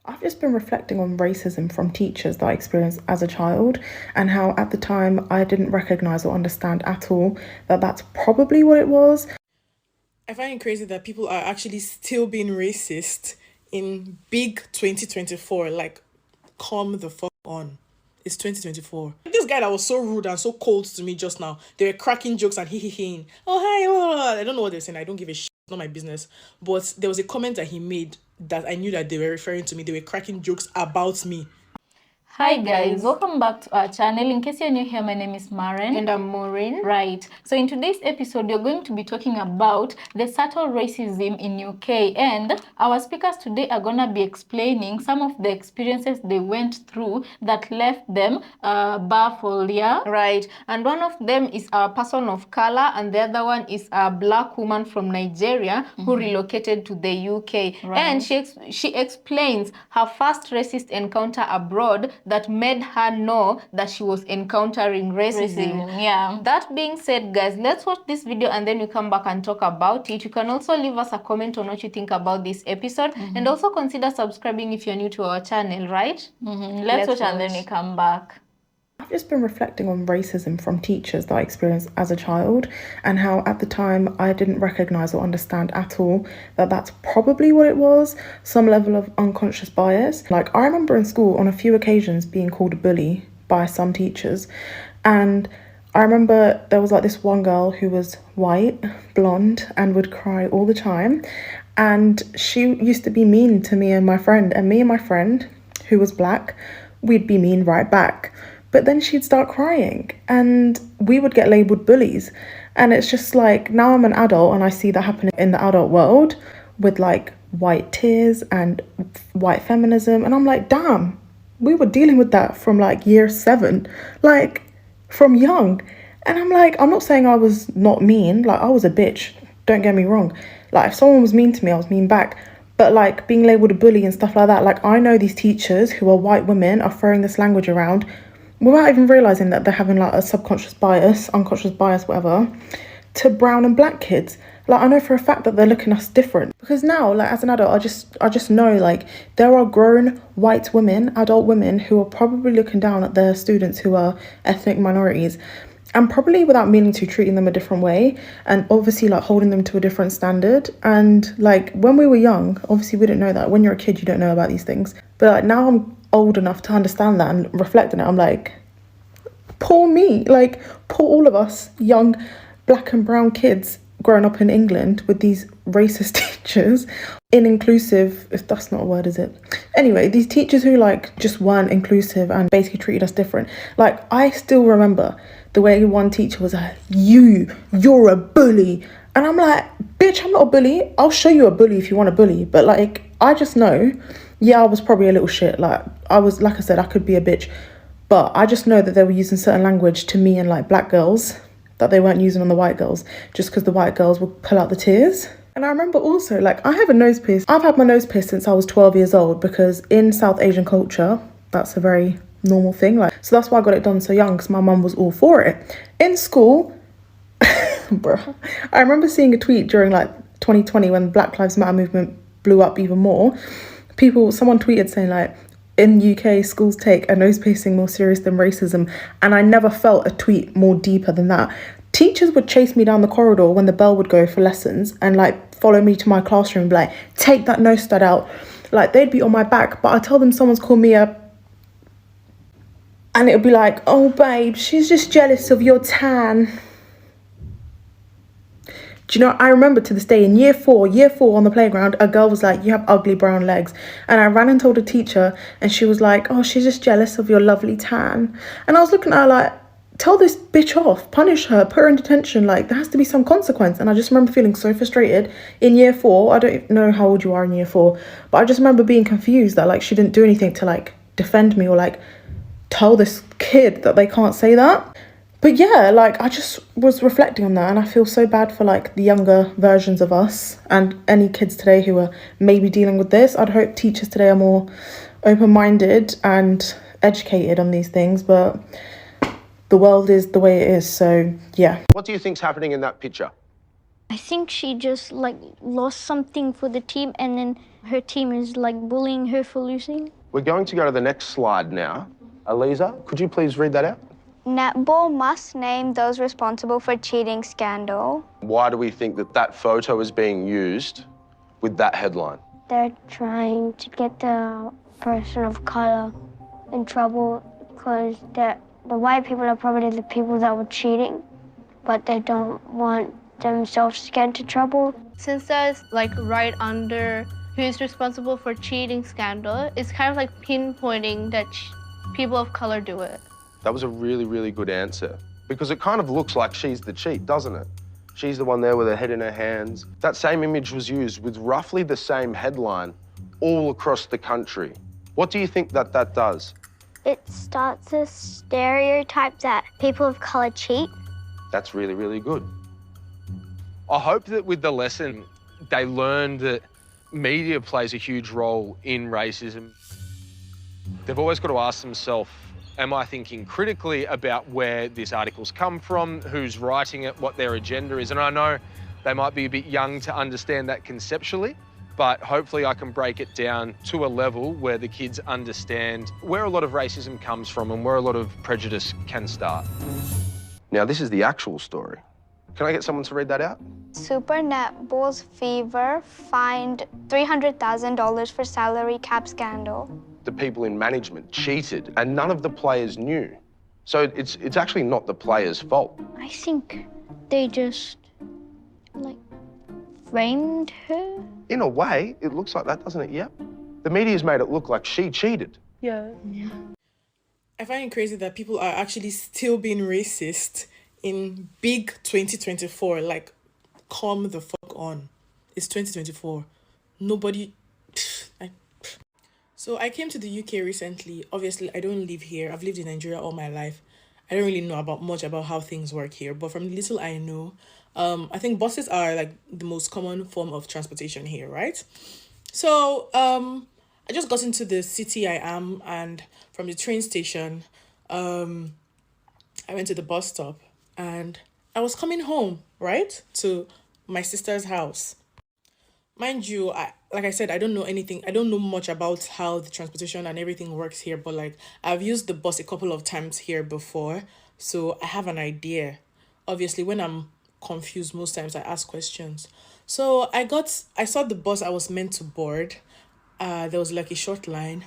I've just been reflecting on racism from teachers that I experienced as a child, and how at the time I didn't recognise or understand at all that that's probably what it was. I find it crazy that people are actually still being racist in big 2024. Like, come the fuck on. It's 2024. This guy that was so rude and so cold to me just now, they were cracking jokes and hee. Oh, hi. Oh. I don't know what they're saying. I don't give a shit. It's not my business. But there was a comment that he made that I knew that they were referring to me. They were cracking jokes about me. Hi guys, welcome back to our channel. In case you're new here, my name is Maren. And I'm Maureen. Right. So in today's episode, we're going to be talking about the subtle racism in UK, and our speakers today are gonna be explaining some of the experiences they went through that left them baffled, yeah? Right. And one of them is a person of color, and the other one is a black woman from Nigeria who relocated to the UK. Right. And she explains her first racist encounter abroad that made her know that she was encountering racism. Yeah. That being said, guys, let's watch this video and then we come back and talk about it. You can also leave us a comment on what you think about this episode, and also consider subscribing if you're new to our channel, right? Let's watch and then we come back. I've just been reflecting on racism from teachers that I experienced as a child, and how at the time I didn't recognise or understand at all that that's probably what it was, some level of unconscious bias. Like, I remember in school on a few occasions being called a bully by some teachers, and I remember there was like this one girl who was white, blonde, and would cry all the time, and she used to be mean to me and my friend, who was black, we'd be mean right back. But then she'd start crying and we would get labelled bullies. And it's just like, now I'm an adult and I see that happening in the adult world with like white tears and white feminism. And I'm like, damn, we were dealing with that from like year 7, like from young. And I'm like, I'm not saying I was not mean. Like, I was a bitch, don't get me wrong. Like, if someone was mean to me, I was mean back. But like being labelled a bully and stuff like that, like I know these teachers who are white women are throwing this language around without even realising that they're having like a subconscious bias, unconscious bias, whatever, to brown and black kids. Like, I know for a fact that they're looking at us different. Because now, like as an adult, I just know like there are grown white women, adult women, who are probably looking down at their students who are ethnic minorities, and probably without meaning to, treating them a different way, and obviously like holding them to a different standard. And like when we were young, obviously we didn't know that. When you're a kid, you don't know about these things. But like now I'm old enough to understand that and reflect on it. I'm like, poor me, like poor all of us young black and brown kids growing up in England with these racist teachers, inclusive, if that's not a word, is it? Anyway, these teachers who like just weren't inclusive and basically treated us different. Like, I still remember the way one teacher was like, you're a bully. And I'm like, bitch, I'm not a bully. I'll show you a bully if you want a bully. But like, I just know, yeah, I was probably a little shit. Like, I was, like I said, I could be a bitch. But I just know that they were using certain language to me and like black girls that they weren't using on the white girls, just because the white girls would pull out the tears. And I remember also, like, I have a nose piercing. I've had my nose pierced since I was 12 years old, because in South Asian culture, that's a very normal thing. Like, so that's why I got it done so young, because my mum was all for it. In school, bruh, I remember seeing a tweet during like 2020 when the Black Lives Matter movement blew up even more. Someone tweeted saying like, in UK, schools take a nose piercing more serious than racism. And I never felt a tweet more deeper than that. Teachers would chase me down the corridor when the bell would go for lessons and like follow me to my classroom and be like, take that nose stud out. Like, they'd be on my back, but I tell them someone's called me a... And it would be like, oh babe, she's just jealous of your tan. Do you know, I remember to this day in year four on the playground, a girl was like, you have ugly brown legs. And I ran and told a teacher, and she was like, oh, she's just jealous of your lovely tan. And I was looking at her like, tell this bitch off, punish her, put her in detention. Like, there has to be some consequence. And I just remember feeling so frustrated in year 4. I don't know how old you are in year 4, but I just remember being confused that like she didn't do anything to like defend me or like tell this kid that they can't say that. But yeah, like, I just was reflecting on that, and I feel so bad for like the younger versions of us and any kids today who are maybe dealing with this. I'd hope teachers today are more open-minded and educated on these things, but the world is the way it is, so yeah. What do you think's happening in that picture? I think she just like lost something for the team, and then her team is like bullying her for losing. We're going to go to the next slide now. Eliza, could you please read that out? Netball must name those responsible for cheating scandal. Why do we think that that photo is being used with that headline? They're trying to get the person of color in trouble because the white people are probably the people that were cheating, but they don't want themselves to get into trouble. Since that's like right under who's responsible for cheating scandal, it's kind of like pinpointing that people of color do it. That was a really, really good answer because it kind of looks like she's the cheat, doesn't it? She's the one there with her head in her hands. That same image was used with roughly the same headline all across the country. What do you think that does? It starts a stereotype that people of color cheat. That's really, really good. I hope that with the lesson, they learn that media plays a huge role in racism. They've always got to ask themselves, am I thinking critically about where this article's come from, who's writing it, what their agenda is? And I know they might be a bit young to understand that conceptually, but hopefully I can break it down to a level where the kids understand where a lot of racism comes from and where a lot of prejudice can start. Now, this is the actual story. Can I get someone to read that out? Super Netball's Fever fined $300,000 for salary cap scandal. The people in management cheated and none of the players knew. So it's actually not the players' fault. I think they just, like, framed her. In a way, it looks like that, doesn't it? Yep. The media's made it look like she cheated. Yeah. I find it crazy that people are actually still being racist in big 2024. Like, calm the fuck on. It's 2024. Nobody... So I came to the UK recently. Obviously, I don't live here. I've lived in Nigeria all my life. I don't really know much about how things work here. But from the little I know, I think buses are like the most common form of transportation here, right? So I just got into the city I am, and from the train station, I went to the bus stop, and I was coming home, right, to my sister's house. Mind you, like I said, I don't know anything. I don't know much about how the transportation and everything works here, but like I've used the bus a couple of times here before, so I have an idea. Obviously, when I'm confused, most times I ask questions. So I saw the bus I was meant to board. There was like a short line.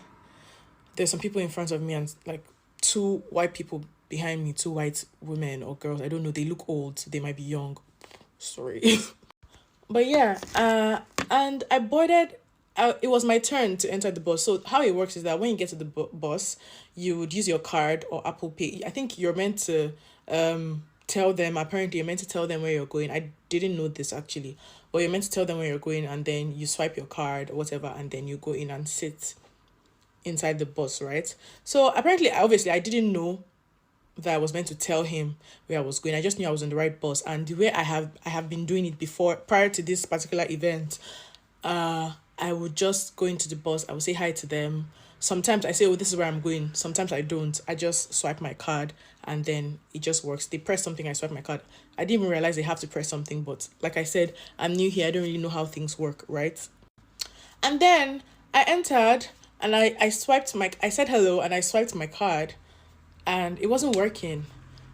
There's some people in front of me and like two white people behind me, two white women or girls. I don't know. They look old. They might be young. Sorry. But yeah, and I boarded. It was my turn to enter the bus. So how it works is that when you get to the bus, you would use your card or Apple Pay. I think you're meant to tell them. Apparently, you're meant to tell them where you're going. I didn't know this actually, but you're meant to tell them where you're going, and then you swipe your card or whatever, and then you go in and sit inside the bus, right? So apparently, obviously, I didn't know that I was meant to tell him where I was going. I just knew I was on the right bus, and the way I have been doing it before, prior to this particular event, I would just go into the bus. I would say hi to them. Sometimes I say, oh, this is where I'm going. Sometimes I don't. I just swipe my card and then it just works. They press something, I swipe my card. I didn't even realize they have to press something, but like I said, I'm new here. I don't really know how things work, right? And then I entered and I said hello and I swiped my card and it wasn't working.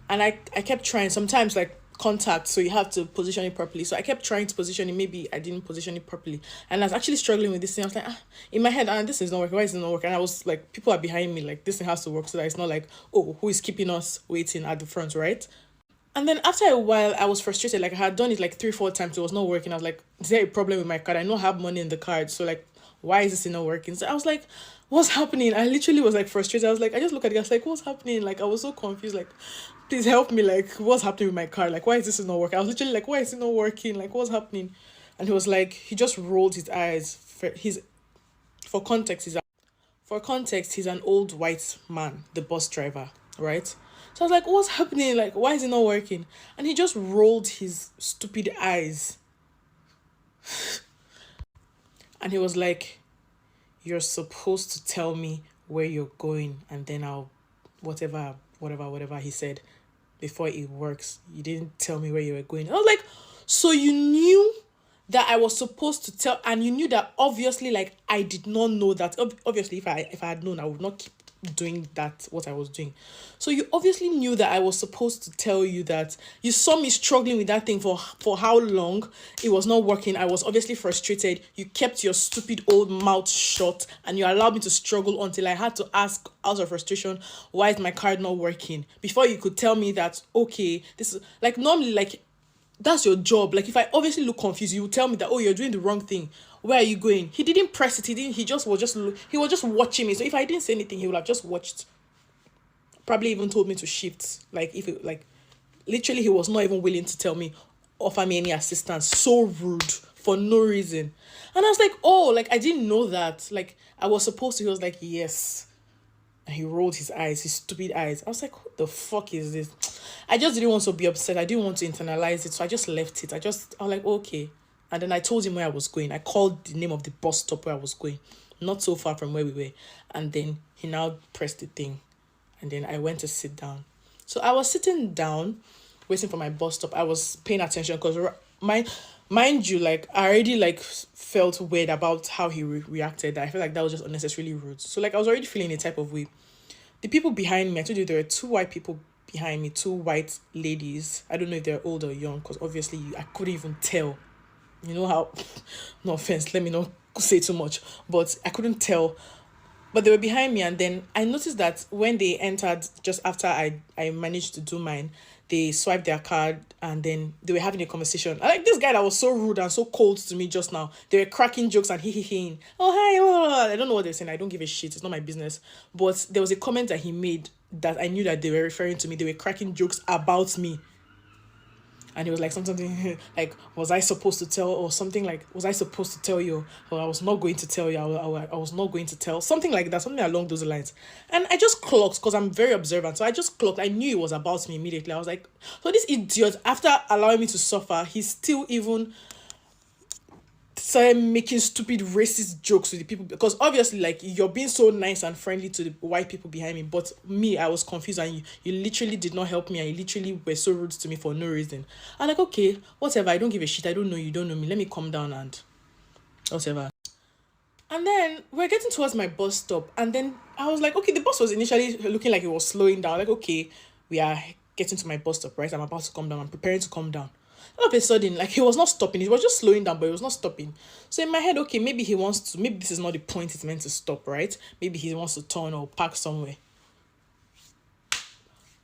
And I kept trying. Sometimes like contact, so you have to position it properly. So I kept trying to position it. Maybe I didn't position it properly, and I was actually struggling with this thing. I was like, in my head, this is not working. Why is it not working? And I was like, people are behind me, like this thing has to work, so that it's not like, oh, who is keeping us waiting at the front, right? And then after a while, I was frustrated. Like I had done it like 3-4 times, it was not working. I was like, is there a problem with my card? I don't have money in the card, so like, why is this not working? So I was like, what's happening? I literally was like frustrated. I was like, I just look at it, I was like, what's happening? Like I was so confused, like, please help me, like what's happening with my car? Like why is this not working? I was literally like, why is it not working? Like what's happening? And he was like, he just rolled his eyes. For context, he's an old white man, the bus driver, right? So I was like, what's happening? Like why is it not working? And he just rolled his stupid eyes. And he was like, you're supposed to tell me where you're going and then I'll whatever he said before it works. You didn't tell me where you were going. I was like, so you knew that I was supposed to tell, and you knew that obviously, like, I did not know that. Obviously, if I had known, I would not keep doing that, what I was doing. So you obviously knew that I was supposed to tell you that. You saw me struggling with that thing for how long. It was not working. I was obviously frustrated. You kept your stupid old mouth shut, and you allowed me to struggle until I had to ask out of frustration, why is my card not working, before you could tell me that, okay, this is like, normally, like, that's your job. Like, if I obviously look confused, you would tell me that, oh, you're doing the wrong thing. Where are you going? He didn't press it. He was just watching me. So if I didn't say anything, he would have just watched. Probably even told me to shift. Like, if it, like, literally, he was not even willing to tell me, offer me any assistance. So rude for no reason. And I was like, oh, like, I didn't know that. Like, I was supposed to. He was like, yes. And he rolled his eyes, his stupid eyes. I was like, what the fuck is this? I just didn't want to be upset. I didn't want to internalize it. So I just left it. I was like, okay. And then I told him where I was going. I called the name of the bus stop where I was going. Not so far from where we were. And then he now pressed the thing. And then I went to sit down. So I was sitting down, waiting for my bus stop. I was paying attention because mind you, like, I already, like, felt weird about how he reacted. I felt like that was just unnecessarily rude. So, like, I was already feeling a type of way. The people behind me, I told you there were 2 white people behind me, 2 white ladies. I don't know if they're old or young, because obviously I couldn't even tell. You know how, no offense, let me not say too much, but I couldn't tell. But they were behind me, and then I noticed that when they entered, just after I managed to do mine, they swiped their card, and then they were having a conversation. I like this guy that was so rude and so cold to me just now. They were cracking jokes and hee. Oh, hi. Oh. I don't know what they're saying. I don't give a shit. It's not my business. But there was a comment that he made that I knew that they were referring to me. They were cracking jokes about me. And it was like something like, was I supposed to tell, or something like, was I supposed to tell you, or I was not going to tell you, I was not going to tell, something like that, something along those lines. And I just clocked, because I'm very observant, so I just clocked. I knew it was about me immediately. I was like, so this idiot, after allowing me to suffer, he's still even started making stupid racist jokes with the people, because obviously, like, you're being so nice and friendly to the white people behind me, but me, I was confused, and you literally did not help me, and you literally were so rude to me for no reason. I'm like, okay, whatever, I don't give a shit, I don't know you, don't know me, let me calm down and whatever. And then we're getting towards my bus stop, and then I was like, okay, the bus was initially looking like it was slowing down. Like, okay, we are getting to my bus stop, right? I'm about to come down, I'm preparing to come down. All of a sudden, like, he was not stopping. He was just slowing down, but he was not stopping. So in my head, okay, maybe he wants to, maybe this is not the point it's meant to stop, right? Maybe he wants to turn or park somewhere.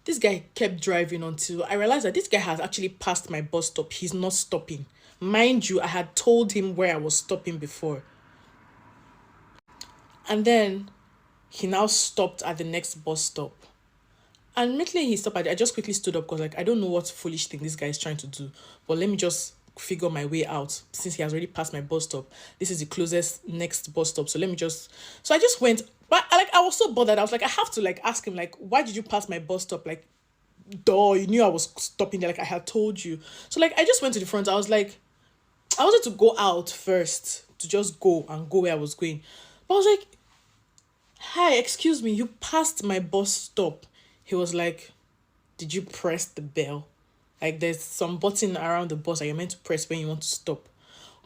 This guy kept driving until I realized that this guy has actually passed my bus stop. He's not stopping. Mind you, I had told him where I was stopping before. And then he now stopped at the next bus stop. And immediately he stopped, I just quickly stood up, because, like, I don't know what foolish thing this guy is trying to do. But let me just figure my way out, since he has already passed my bus stop. This is the closest next bus stop. So let me just... So I just went... But, like, I was so bothered. I was like, I have to, like, ask him, like, why did you pass my bus stop? Like, duh, you knew I was stopping there. Like, I had told you. So, like, I just went to the front. I was like... I wanted to go out first, to just go where I was going. But I was like, hi, excuse me, you passed my bus stop. He was like, did you press the bell? Like, there's some button around the bus that you're meant to press when you want to stop.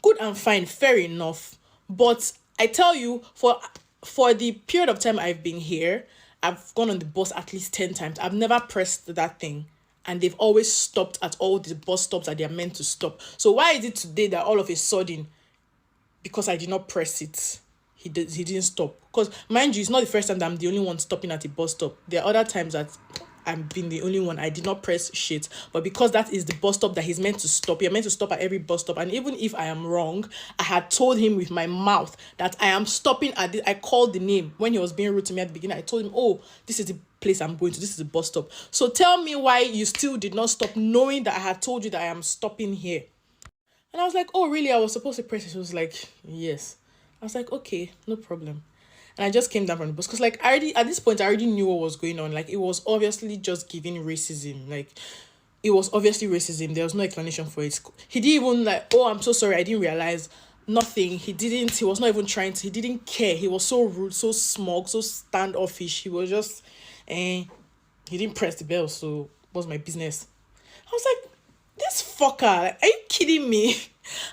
Good and fine, fair enough. But I tell you, for the period of time I've been here, I've gone on the bus at least 10 times. I've never pressed that thing. And they've always stopped at all the bus stops that they're meant to stop. So why is it today that all of a sudden, because I did not press it, he didn't stop? Because, mind you, it's not the first time that I'm the only one stopping at a bus stop. There are other times that I've been the only one. I did not press shit. But because that is the bus stop that he's meant to stop, you're meant to stop at every bus stop. And even if I am wrong, I had told him with my mouth that I am stopping at this. I called the name. When he was being rude to me at the beginning, I told him, oh, this is the place I'm going to. This is the bus stop. So tell me why you still did not stop, knowing that I had told you that I am stopping here. And I was like, oh, really? I was supposed to press it. He was like, yes. I was like, okay, no problem. And I just came down from the bus, because, like, at this point, I already knew what was going on. Like, it was obviously just giving racism. Like, it was obviously racism. There was no explanation for it. He didn't even, like, oh, I'm so sorry, I didn't realize. Nothing. He was not even trying to. He didn't care. He was so rude, so smug, so standoffish. He was just, he didn't press the bell, so what's my business? I was like, this fucker, like, are you kidding me?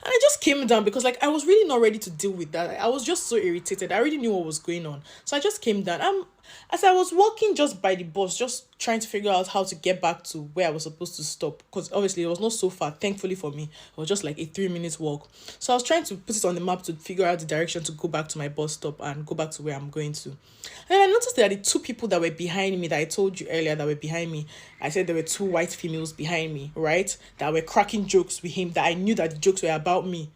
And I just came down because like I was really not ready to deal with that. I was just so irritated. I already knew what was going on. So I just came down. As I was walking just by the bus, just trying to figure out how to get back to where I was supposed to stop. Because obviously it was not so far, thankfully for me. It was just like a 3 minute walk. So I was trying to put it on the map to figure out the direction to go back to my bus stop and go back to where I'm going to. And then I noticed that the two people that were behind me, that I told you earlier that were behind me, I said there were two white females behind me, right? That were cracking jokes with him, that I knew that the jokes were about me.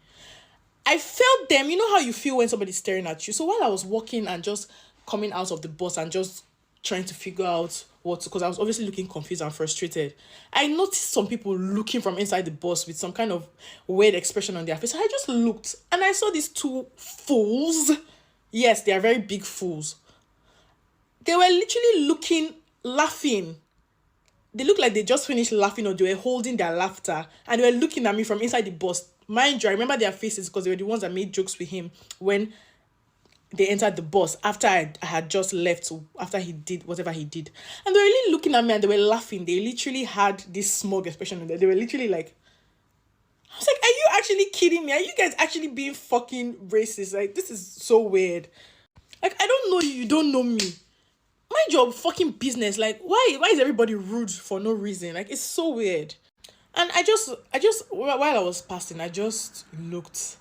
I felt them. You know how you feel when somebody's staring at you? So while I was walking and just coming out of the bus and just trying to figure out what, because I was obviously looking confused and frustrated, I noticed some people looking from inside the bus with some kind of weird expression on their face. I just looked and I saw these two fools. Yes, they are very big fools. They were literally looking, laughing. They looked like they just finished laughing, or they were holding their laughter, and they were looking at me from inside the bus. Mind you, I remember their faces because they were the ones that made jokes with him when they entered the bus after I had just left, after he did whatever he did. And they were really looking at me and they were laughing. They literally had this smug expression on there. They were literally like, I was like, are you actually kidding me? Are you guys actually being fucking racist? Like, this is so weird. Like, I don't know you, you don't know me. Mind your fucking business. Like, why is everybody rude for no reason? Like, it's so weird. And I just while I was passing, I just looked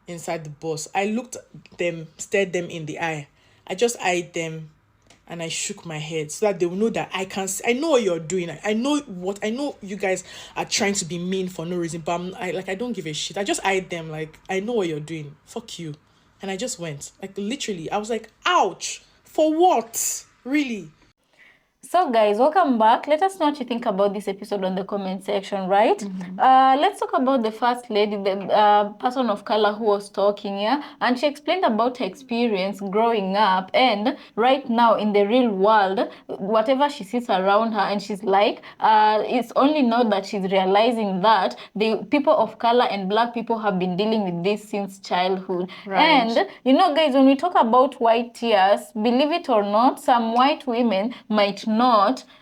inside the bus. I looked them, stared them in the eye. I just eyed them and I shook my head so that they will know that I know what you're doing. I know you guys are trying to be mean for no reason, but I don't give a shit. I just eyed them like, I know what you're doing. Fuck you. And I just went. Like, literally, I was like, ouch. For what? Really? So guys, welcome back. Let us know what you think about this episode on the comment section, right? Let's talk about the first lady, the person of color who was talking, yeah? And she explained about her experience growing up and right now in the real world, whatever she sees around her, and she's like, it's only now that she's realizing that the people of color and black people have been dealing with this since childhood. Right. And, you know, guys, when we talk about white tears, believe it or not, some white women might not,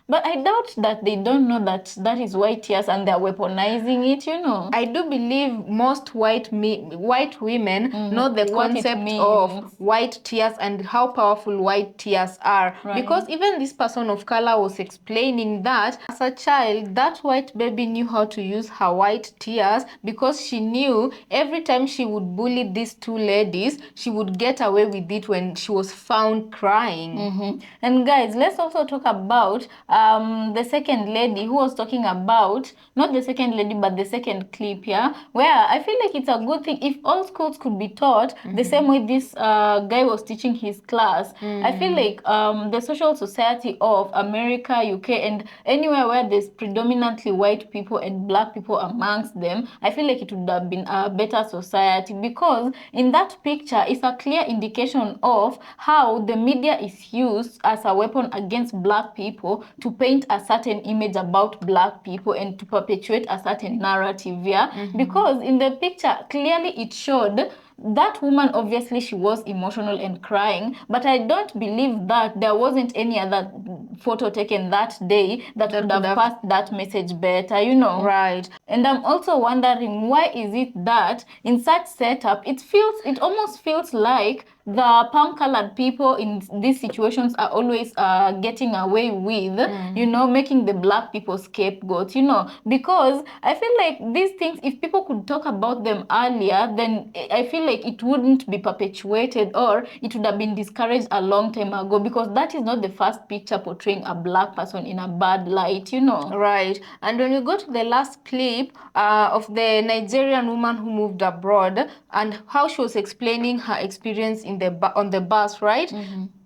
but I doubt that they don't know that that is white tears and they're weaponizing it, you know. I do believe most white women know the What it concept means. of white tears and how powerful white tears are. Right. Because even this person of color was explaining that as a child, that white baby knew how to use her white tears because she knew every time she would bully these two ladies, she would get away with it when she was found crying. And guys, let's also talk about the second lady who was talking about, not the second lady, but the second clip, yeah, where I feel like it's a good thing if all schools could be taught the same way this guy was teaching his class. I feel like the social society of America, UK, and anywhere where there's predominantly white people and black people amongst them, I feel like it would have been a better society, because in that picture is a clear indication of how the media is used as a weapon against black people to paint a certain image about black people and to perpetuate a certain narrative, yeah? Because in the picture, clearly it showed that woman, obviously she was emotional and crying, but I don't believe that there wasn't any other photo taken that day that would have passed that message better, you know. Right. And I'm also wondering, why is it that in such setup it almost feels like the palm-colored people in these situations are always getting away with, you know, making the black people scapegoats, you know, because I feel like these things, if people could talk about them earlier, then I feel like it wouldn't be perpetuated, or it would have been discouraged a long time ago, because that is not the first picture portraying a black person in a bad light, you know. Right. And when you go to the last clip of the Nigerian woman who moved abroad and how she was explaining her experience in on the bus, right?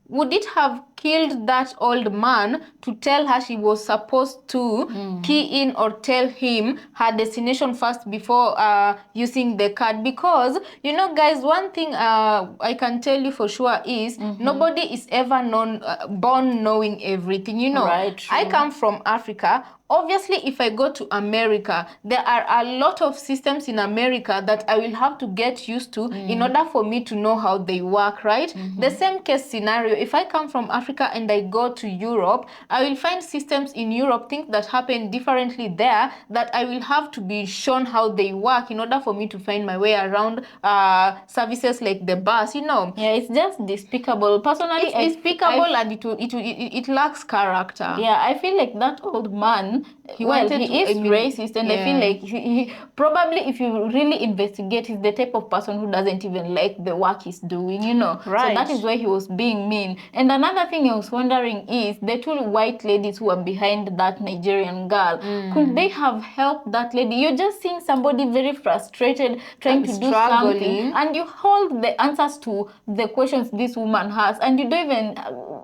Would it have killed that old man to tell her she was supposed to key in or tell him her destination first before using the card? Because, you know, guys, one thing I can tell you for sure is nobody is ever born knowing everything, you know. Right, true. I come from Africa. Obviously, if I go to America, there are a lot of systems in America that I will have to get used to in order for me to know how they work, right? The same case scenario, if I come from Africa and I go to Europe, I will find systems in Europe, things that happen differently there, that I will have to be shown how they work in order for me to find my way around services like the bus, you know. Yeah, it's just despicable. Personally, It's despicable and it lacks character. Yeah, I feel like that old man, He well, wanted he to is emulate- racist, and I feel like he probably, if you really investigate, he's the type of person who doesn't even like the work he's doing, you know. So that Right. is why he was being mean. And another thing I was wondering is the two white ladies who are behind that Nigerian girl. Could they have helped that lady? You're just seeing somebody very frustrated, trying And to do struggling. something, and you hold the answers to the questions this woman has, and you don't even,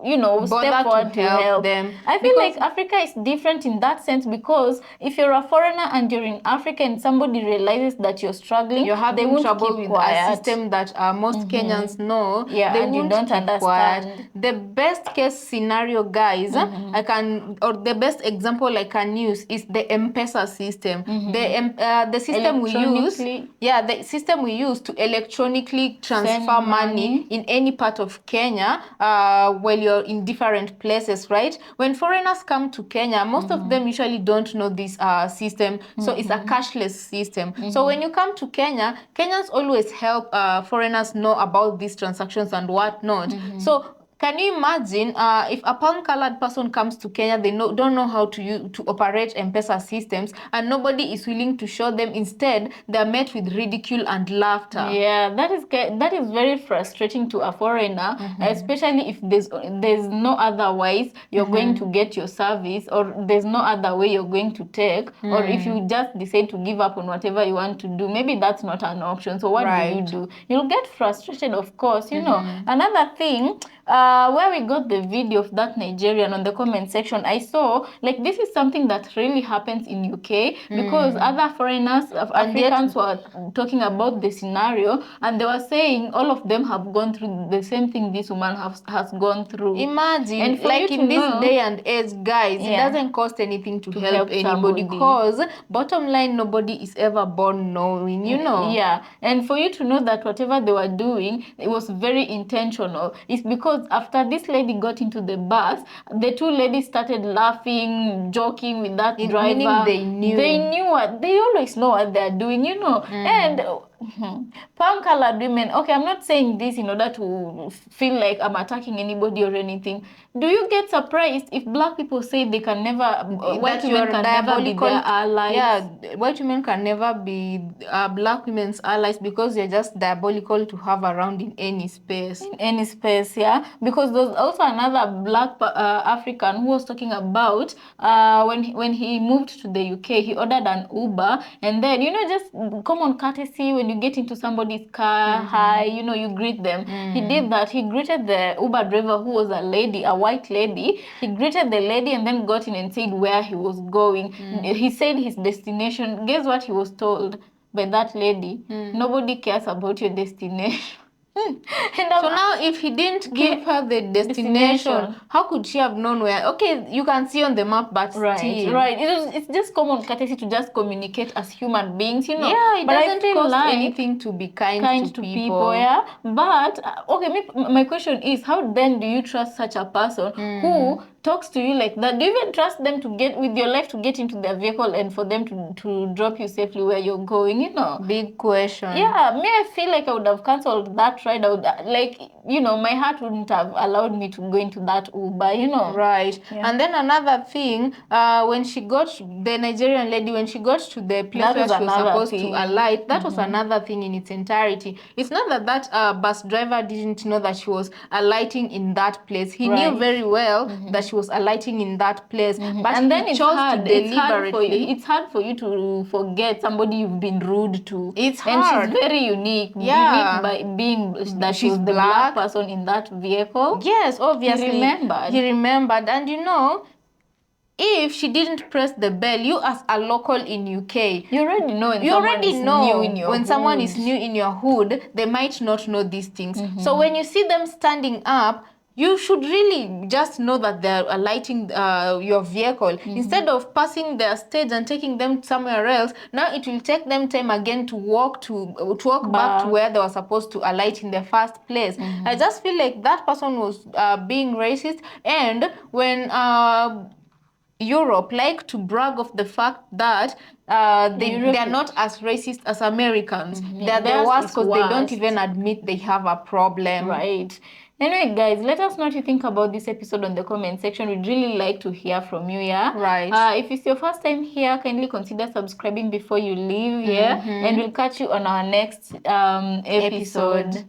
Bother step to forward to help help them. I feel Because- like Africa is different in that sense, because if you're a foreigner and you're in Africa and somebody realizes that you're struggling, You're they having won't trouble keep with quiet. a system that most Kenyans know. Yeah, they and you won't don't keep understand. quiet. The best case scenario, guys, the best example I can use is the M-Pesa system. The system we use, the system we use to electronically transfer money in any part of Kenya while you're in different places, right? When foreigners come to Kenya, most of them usually don't know this system, so it's a cashless system. So when you come to Kenya, Kenyans always help foreigners know about these transactions and whatnot. So can you imagine if a palm-colored person comes to Kenya, they don't know how to operate M-Pesa systems, and nobody is willing to show them. Instead, they're met with ridicule and laughter. Yeah, that is very frustrating to a foreigner, especially if there's no other ways you're going to get your service, or there's no other way you're going to take, or if you just decide to give up on whatever you want to do, maybe that's not an option. So what do you do? You'll get frustrated, of course, you know. Another thing, where we got the video of that Nigerian, on the comment section, I saw like this is something that really happens in UK, because other foreigners of Africans were talking about the scenario, and they were saying all of them have gone through the same thing this woman has gone through. Imagine, And for like you to in this know- day and age, guys, it doesn't cost anything to help anybody, because bottom line, nobody is ever born knowing, you know. Yeah, and for you to know that whatever they were doing, it was very intentional. It's because after this lady got into the bus, the two ladies started laughing, joking with that driver. Meaning they knew. They always know what they're doing, you know. And palm-colored women, okay, I'm not saying this in order to feel like I'm attacking anybody or anything. Do you get surprised if black people say they can never, white women can never be their allies? Yeah, white women can never be black women's allies, because they're just diabolical to have around in any space. In any space, yeah. Because there's also another black African who was talking about when he moved to the UK, he ordered an Uber, and then, you know, just common courtesy, when you get into somebody's car, hi, you know, you greet them. He did that. He greeted the Uber driver, who was a lady, a white lady. He greeted the lady and then got in and said where he was going. He said his destination. Guess what he was told by that lady? Nobody cares about your destination. So now, if he didn't give her the destination, how could she have known where? Okay, you can see on the map, but still. Right. It's just common courtesy to just communicate as human beings, you know. Yeah, it but doesn't cost anything to be kind to people. Yeah. But okay, my question is, how then do you trust such a person who talks to you like that? Do you even trust them to get with your life, to get into their vehicle and for them to drop you safely where you're going, you know? Big question. Yeah, I feel like I would have cancelled that ride. I would, like, you know, my heart wouldn't have allowed me to go into that Uber, you know. Right. Yeah. And then another thing, when she got, the Nigerian lady, when she got to the place That where was she was another supposed thing. to alight, that was another thing in its entirety. It's not that bus driver didn't know that she was alighting in that place. He knew very well that she was alighting in that place. But and then he it's chose hard. to deliberately. It's hard for you to forget somebody you've been rude to. It's and hard. she's very unique. Yeah. Unique by being that She's she's the black person in that vehicle. Yes, obviously. He remembered. And you know, if she didn't press the bell, you as a local in UK, you already know when someone is new in your hood, they might not know these things. So when you see them standing up, you should really just know that they're alighting your vehicle. Instead of passing their stage and taking them somewhere else, now it will take them time again to walk back to where they were supposed to alight in the first place. I just feel like that person was being racist. And when Europe like to brag of the fact that they're not as racist as Americans. They're the worst because they don't even admit they have a problem. Right. Anyway, guys, let us know what you think about this episode on the comment section. We'd really like to hear from you, yeah? Right. If it's your first time here, kindly consider subscribing before you leave, yeah? And we'll catch you on our next episode.